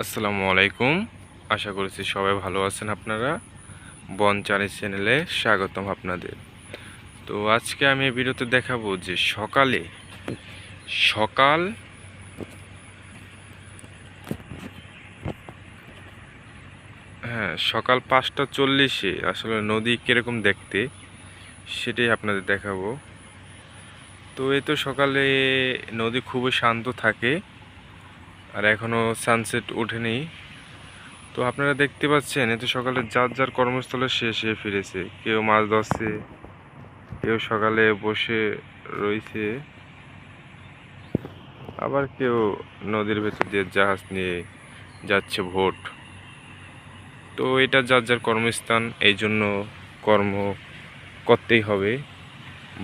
আসসালামু আলাইকুম। আশা করছি সবাই ভালো আছেন। আপনারা বনচারি চ্যানেলে স্বাগতম আপনাদের। তো আজকে আমি এই ভিডিওতে দেখাবো যে সকাল সকাল 5:40 আসলে নদী কিরকম দেখতে সেটাই আপনাদের দেখাবো। তো এই তো সকালে নদী খুবই শান্ত থাকে, আর এখনো সানসেট ওঠেনি। তো আপনারা দেখতে পাচ্ছেন এত সকালে যার যার কর্মস্থলে সে ফিরেছে। কেউ মাছ ধরছে, কেউ সকালে বসে রয়েছে, আবার কেউ নদীর ভেতর দিয়ে জাহাজ নিয়ে যাচ্ছে ভোট। তো এটা যার যার কর্মস্থান, এই জন্য কর্ম করতেই হবে,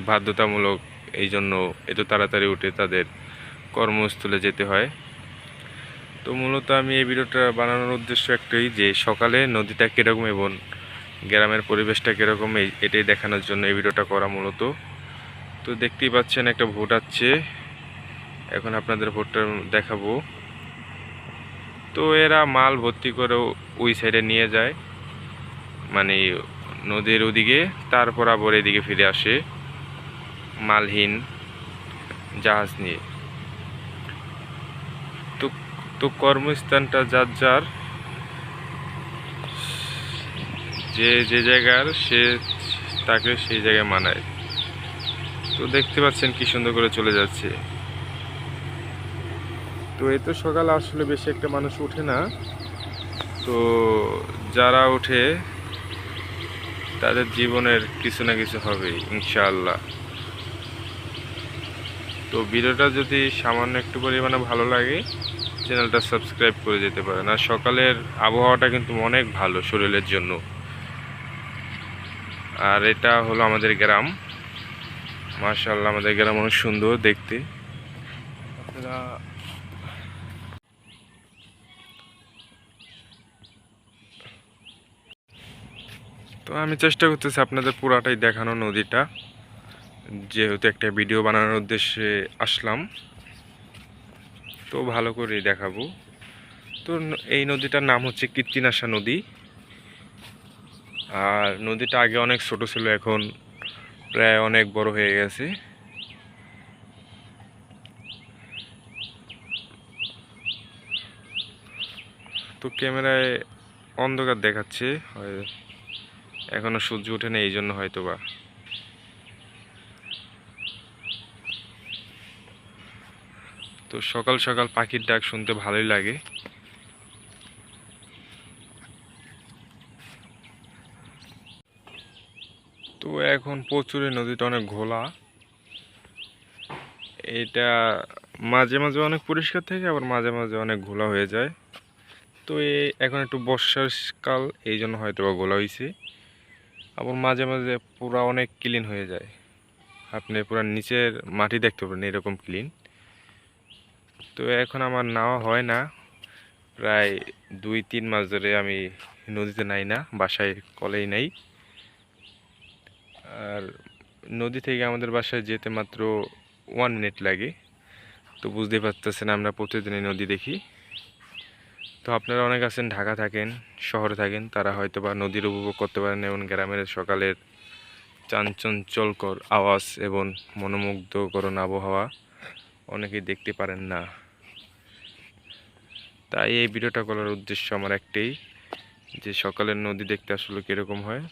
বাধ্যতামূলক। এই জন্য এত তাড়াতাড়ি উঠে তাদের কর্মস্থলে যেতে হয়। তো মূলত আমি এই ভিডিওটা বানানোর উদ্দেশ্য একটাই, যে সকালে নদীটা কীরকম এবং গ্রামের পরিবেশটা কীরকম এটাই দেখানোর জন্য এই ভিডিওটা করা মূলত। তো দেখতেই পাচ্ছেন একটা ভোট আসছে, এখন আপনাদের ভোটটা দেখাবো। তো এরা মাল ভর্তি করে ওই সাইডে নিয়ে যায়, মানে নদীর ওদিকে, তারপর আবার এদিকে ফিরে আসে মালহীন জাহাজ নিয়ে। তো তো কর্মস্থানটা যার যার, যে যে জায়গার সে তাকে সেই জায়গায় মানায়। তো দেখতে পাচ্ছেন কি সুন্দর করে চলে যাচ্ছে। তো এই তো সকালে আসলে বেশি একটা মানুষ ওঠে না, তো যারা ওঠে তাদের জীবনের কিছু না কিছু হবে ইনশাআল্লাহ। তো ভিডিওটা যদি সামান্য একটু পরিমাণে ভালো লাগে, চ্যানেলটা সাবস্ক্রাইব করে যেতে পারেন। আর সকালের আবহাওয়াটা কিন্তু অনেক ভালো শরীরের জন্য। আর এটা হলো আমাদের গ্রাম, মাশাআল্লাহ আমাদের গ্রাম অনেক সুন্দর দেখতে। আপনারা তো আমি চেষ্টা করতেছি আপনাদের পুরাটাই দেখানো নদীটা, যেহেতু একটা ভিডিও বানানোর উদ্দেশ্যে আসলাম, তো ভালো করেই দেখাবো। তো এই নদীটার নাম হচ্ছে কীর্তিনাশা নদী। আর নদীটা আগে অনেক ছোট ছিল, এখন প্রায় অনেক বড় হয়ে গেছে। তো ক্যামেরায় অন্ধকার দেখাচ্ছে, এখনো সূর্য ওঠে না, এই জন্য হয়তো বা। তো সকাল সকাল পাখির ডাক শুনতে ভালোই লাগে। তো এখন প্রচুর নদীটা অনেক ঘোলা, এটা মাঝে মাঝে অনেক পরিষ্কার থাকে, আবার মাঝে মাঝে অনেক ঘোলা হয়ে যায়। তো এখন একটু বর্ষার কাল, এই জন্য হয়তো বা ঘোলা হয়েছে। আবার মাঝে মাঝে পুরা অনেক ক্লিন হয়ে যায়, আপনি পুরা নিচের মাটি দেখতে পারেন এরকম ক্লিন। তো এখন আমার নাওয়া হয় না, প্রায় 2-3 মাস ধরে আমি নদীতে নাই না, বাসায় কলেই নাই। আর নদী থেকে আমাদের বাসায় যেতে মাত্র 1 মিনিট লাগে। তো বুঝতেই পারতেছেন আমরা প্রতিদিনই নদী দেখি। তো আপনারা অনেক আছেন ঢাকা থাকেন, শহরে থাকেন, তারা হয়তো বা নদীর উপভোগ করতে পারেন, এবং গ্রামের সকালের চাঞ্চল্যকর আওয়াজ এবং মনোমুগ্ধকরণ আবহাওয়া অনেকেই দেখতে পারেন না। তাই এই ভিডিওটা করার উদ্দেশ্য আমার একটাই, যে সকালের নদী দেখতে আসলে কীরকম হয়।